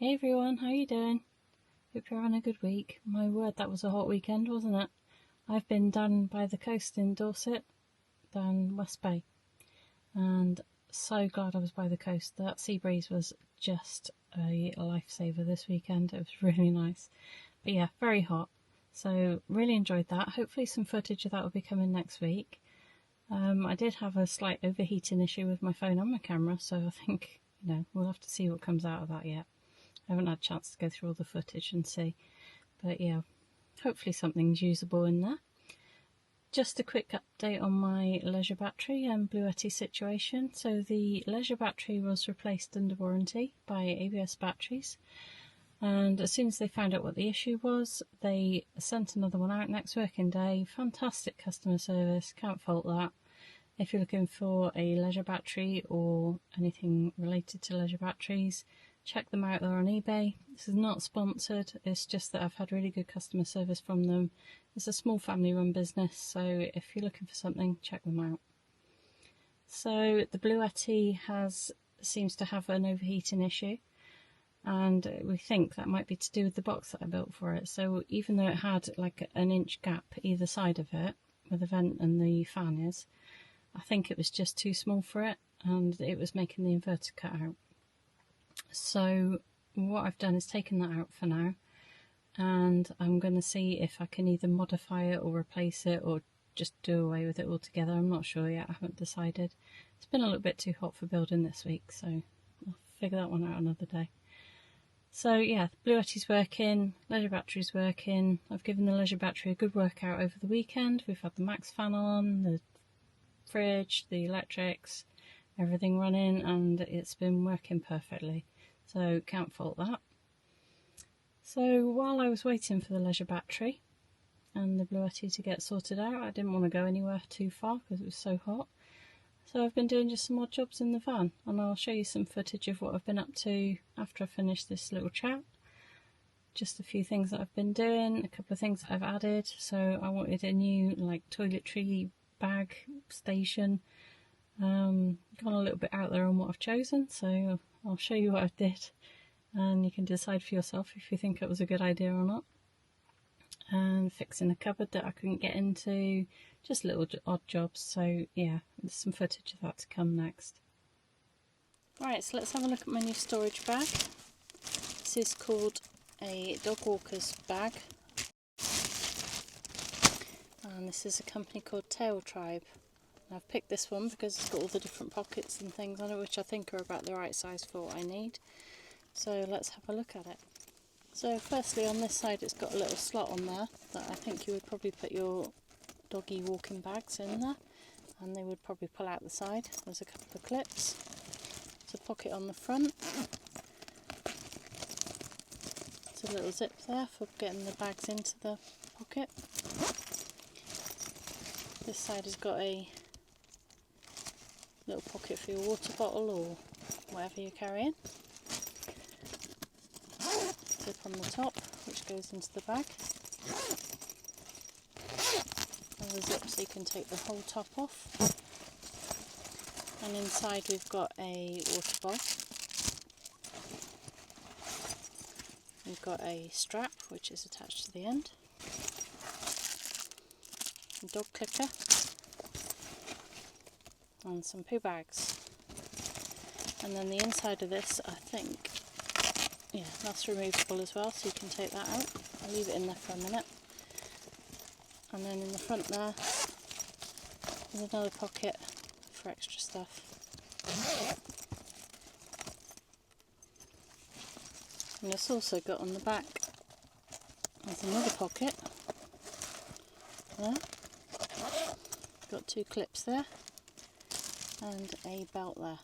Hey everyone, how you doing? Hope you're having a good week. My word, that was a hot weekend, wasn't it? I've been down by the coast in Dorset, down West Bay, and so glad I was by the coast. That sea breeze was just a lifesaver this weekend. It was really nice. But yeah, very hot. So really enjoyed that. Hopefully some footage of that will be coming next week. I did have a slight overheating issue with my phone and my camera, so I think, we'll have to see what comes out of that yet. I haven't had a chance to go through all the footage and see, but yeah, hopefully something's usable in there. Just a quick update on my leisure battery and Bluetti situation. So the leisure battery was replaced under warranty by ABS batteries, and as soon as they found out what the issue was, they sent another one out next working day. Fantastic customer service, can't fault that. If you're looking for a leisure battery or anything related to leisure batteries, check them out, they're on eBay. This is not sponsored, it's just that I've had really good customer service from them. It's a small family run business, so if you're looking for something, check them out. So the Bluetti seems to have an overheating issue, and we think that might be to do with the box that I built for it. So even though it had like an inch gap either side of it, where the vent and the fan is, I think it was just too small for it, and it was making the inverter cut out. So what I've done is taken that out for now, and I'm going to see if I can either modify it or replace it or just do away with it altogether. I'm not sure yet, I haven't decided. It's been a little bit too hot for building this week, so I'll figure that one out another day. So yeah, the Bluetti's working, leisure battery's working. I've given the leisure battery a good workout over the weekend. We've had the max fan on, the fridge, the electrics, everything running, and it's been working perfectly. So can't fault that. So while I was waiting for the leisure battery and the Bluetti to get sorted out, I didn't want to go anywhere too far because it was so hot. So I've been doing just some odd jobs in the van, and I'll show you some footage of what I've been up to after I finish this little chat. Just a few things that I've been doing, a couple of things that I've added. So I wanted a new toiletry bag station. Gone a little bit out there on what I've chosen, so I'll show you what I did, and you can decide for yourself if you think it was a good idea or not. And fixing a cupboard that I couldn't get into, just little odd jobs. So yeah, there's some footage of that to come next. Right, so let's have a look at my new storage bag. This is called a dog walker's bag, and this is a company called Tail Tribe. I've picked this one because it's got all the different pockets and things on it, which I think are about the right size for what I need. So let's have a look at it. So firstly, on this side it's got a little slot on there that I think you would probably put your doggy walking bags in there, and they would probably pull out the side. There's a couple of clips. There's a pocket on the front. There's a little zip there for getting the bags into the pocket. This side has got a little pocket for your water bottle or whatever you're carrying. Zip on the top, which goes into the bag. Another zip so you can take the whole top off. And inside we've got a water bowl. We've got a strap which is attached to the end. A dog clicker. And some poo bags. And then the inside of this, I think, yeah, that's removable as well, so you can take that out. I'll leave it in there for a minute. And then in the front there, there's another pocket for extra stuff. And it's also got on the back, there's another pocket there. Got two clips there. And a belt there.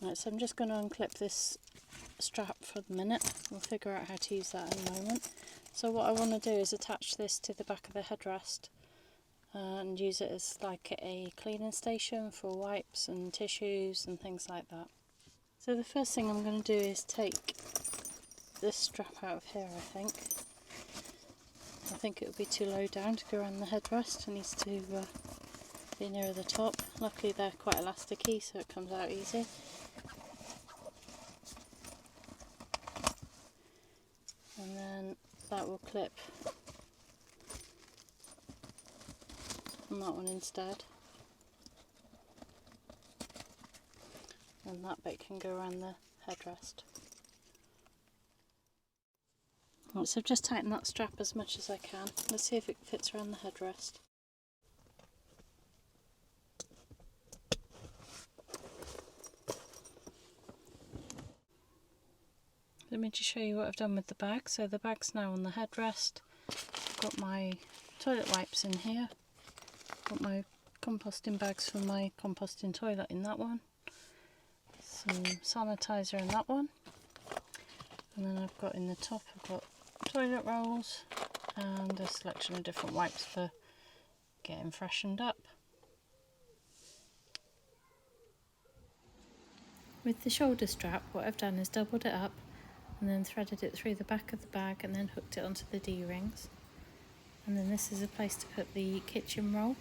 Right, so I'm just going to unclip this strap for the minute. We'll figure out how to use that in a moment. So what I want to do is attach this to the back of the headrest and use it as like a cleaning station for wipes and tissues and things like that. So the first thing I'm going to do is take this strap out of here, I think it would be too low down to go around the headrest. It needs to be nearer the top. Luckily they're quite elasticy, so it comes out easy. more clip on that one instead, and that bit can go around the headrest. Right, so I've just tightened that strap as much as I can. Let's see if it fits around the headrest. Let me just show you what I've done with the bag. So the bag's now on the headrest. I've got my toilet wipes in here. Got my composting bags for my composting toilet in that one. Some sanitizer in that one. And then I've got in the top, I've got toilet rolls and a selection of different wipes for getting freshened up. With the shoulder strap, what I've done is doubled it up and then threaded it through the back of the bag and then hooked it onto the D-rings. And then this is a place to put the kitchen roll.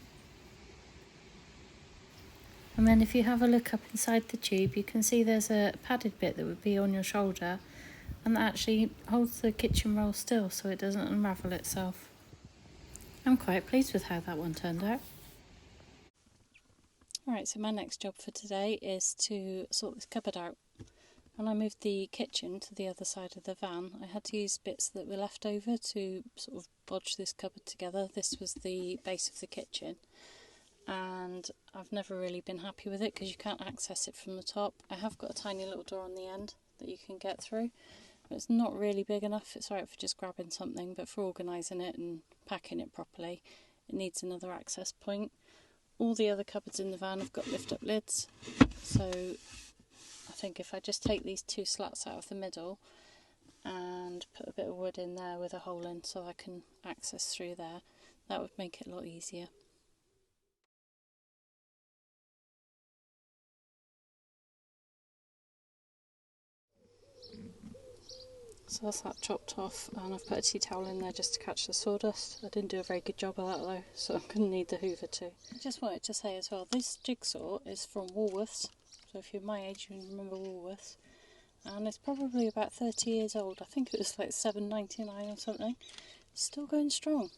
And then if you have a look up inside the tube, you can see there's a padded bit that would be on your shoulder, and that actually holds the kitchen roll still so it doesn't unravel itself. I'm quite pleased with how that one turned out. Alright, so my next job for today is to sort this cupboard out. When I moved the kitchen to the other side of the van, I had to use bits that were left over to sort of bodge this cupboard together. This was the base of the kitchen, and I've never really been happy with it because you can't access it from the top. I have got a tiny little door on the end that you can get through. It's not really big enough. It's alright for just grabbing something, but for organising it and packing it properly, it needs another access point. All the other cupboards in the van have got lift-up lids, so I think if I just take these two slats out of the middle and put a bit of wood in there with a hole in so I can access through there, that would make it a lot easier. So that's that chopped off, and I've put a tea towel in there just to catch the sawdust. I didn't do a very good job of that though, so I'm going to need the hoover too. I just wanted to say as well, this jigsaw is from Woolworths, so if you're my age you remember Woolworths, and it's probably about 30 years old. I think it was like $7.99 or something. It's still going strong.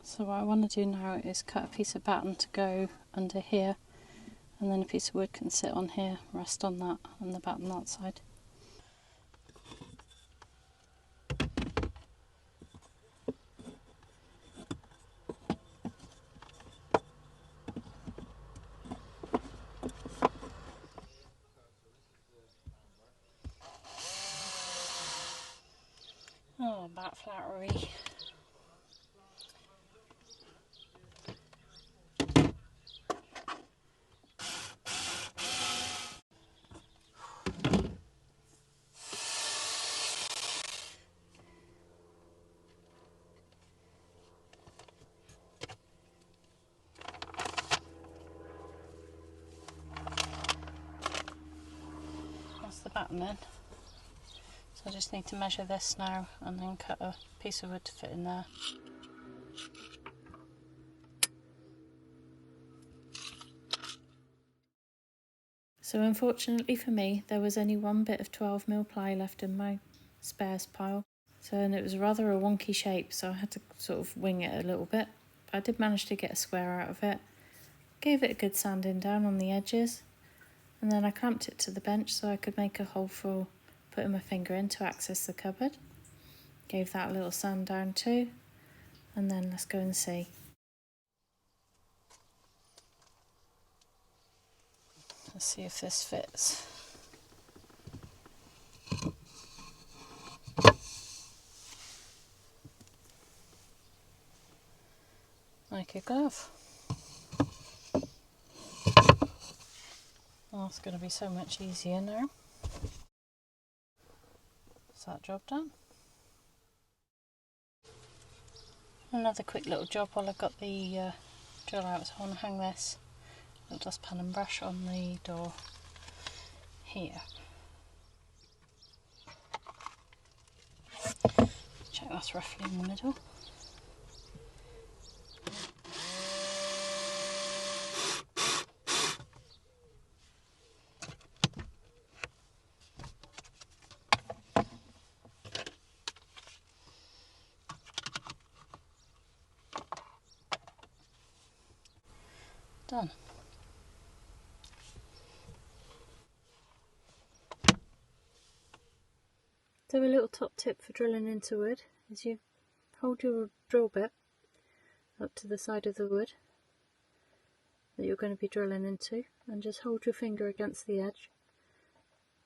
So what I want to do now is cut a piece of batten to go under here, and then a piece of wood can sit on here, rest on that, and the batten that side. Oh, bat flattery. That's the batten then. So I just need to measure this now and then cut a piece of wood to fit in there. So unfortunately for me, there was only one bit of 12mm ply left in my spares pile. And it was rather a wonky shape, so I had to sort of wing it a little bit. But I did manage to get a square out of it. Gave it a good sanding down on the edges, and then I clamped it to the bench so I could make a hole for putting my finger in to access the cupboard. Gave that a little sand down too, and then let's go and see. Let's see if this fits. Like a glove. Oh, it's going to be so much easier now. Is that job done? Another quick little job while I've got the drill out. So I want to hang this little dustpan and brush on the door here. Check that's roughly in the middle. done. So a little top tip for drilling into wood is you hold your drill bit up to the side of the wood that you're going to be drilling into, and just hold your finger against the edge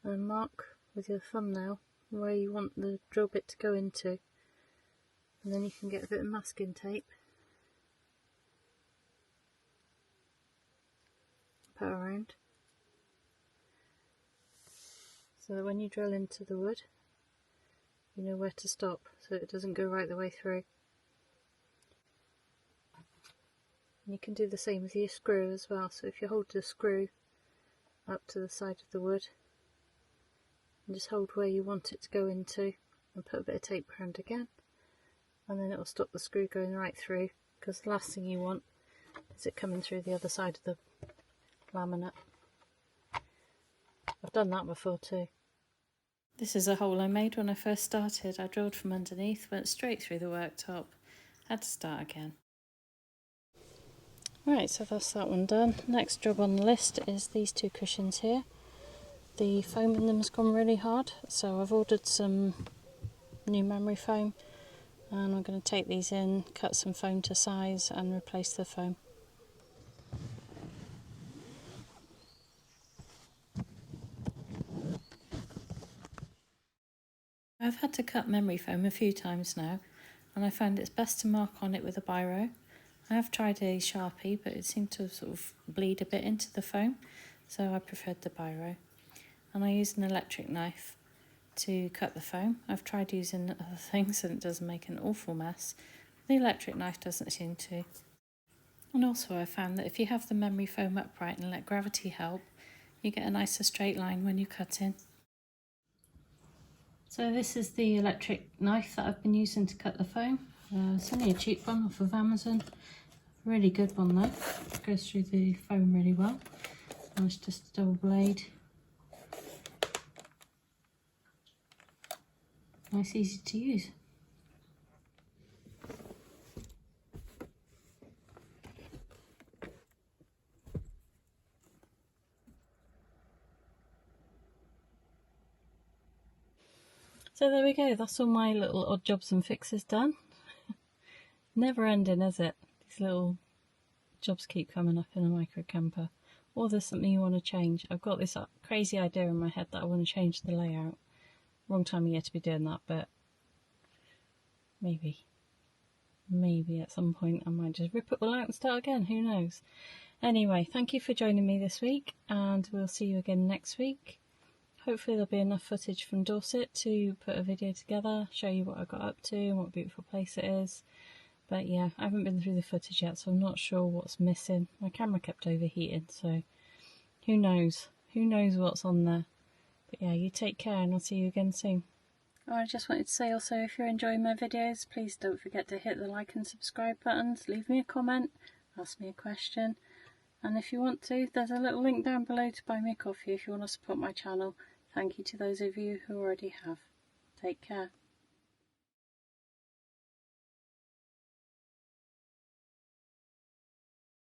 and mark with your thumbnail where you want the drill bit to go into, and then you can get a bit of masking tape, put around, so that when you drill into the wood you know where to stop, so it doesn't go right the way through. And you can do the same with your screw as well, so if you hold the screw up to the side of the wood and just hold where you want it to go into and put a bit of tape around again, and then it will stop the screw going right through, because the last thing you want is it coming through the other side of the laminate. I've done that before too. This is a hole I made when I first started. I drilled from underneath, went straight through the worktop, had to start again. Right, so that's that one done. Next job on the list is these two cushions here. The foam in them has gone really hard, so I've ordered some new memory foam, and I'm going to take these in, cut some foam to size and replace the foam. I've had to cut memory foam a few times now, and I find it's best to mark on it with a biro. I have tried a Sharpie, but it seemed to sort of bleed a bit into the foam, so I preferred the biro. And I used an electric knife to cut the foam. I've tried using other things and it does make an awful mess. The electric knife doesn't seem to. And also I found that if you have the memory foam upright and let gravity help, you get a nicer straight line when you're cutting. So this is the electric knife that I've been using to cut the foam. It's only a cheap one off of Amazon. Really good one though. It goes through the foam really well. And it's just a double blade. Nice, easy to use. So there we go, that's all my little odd jobs and fixes done. Never ending, is it? These little jobs keep coming up in a micro camper. Or there's something you want to change. I've got this crazy idea in my head that I want to change the layout. Wrong time of year to be doing that, but maybe at some point I might just rip it all out and start again, who knows. Anyway, thank you for joining me this week, and we'll see you again next week. Hopefully there'll be enough footage from Dorset to put a video together, show you what I got up to and what a beautiful place it is. But yeah, I haven't been through the footage yet, so I'm not sure what's missing. My camera kept overheating, so who knows? Who knows what's on there? But yeah, you take care and I'll see you again soon. Oh, I just wanted to say also, if you're enjoying my videos, please don't forget to hit the like and subscribe buttons, leave me a comment, ask me a question, and if you want to, there's a little link down below to buy me a coffee if you want to support my channel. Thank you to those of you who already have. Take care.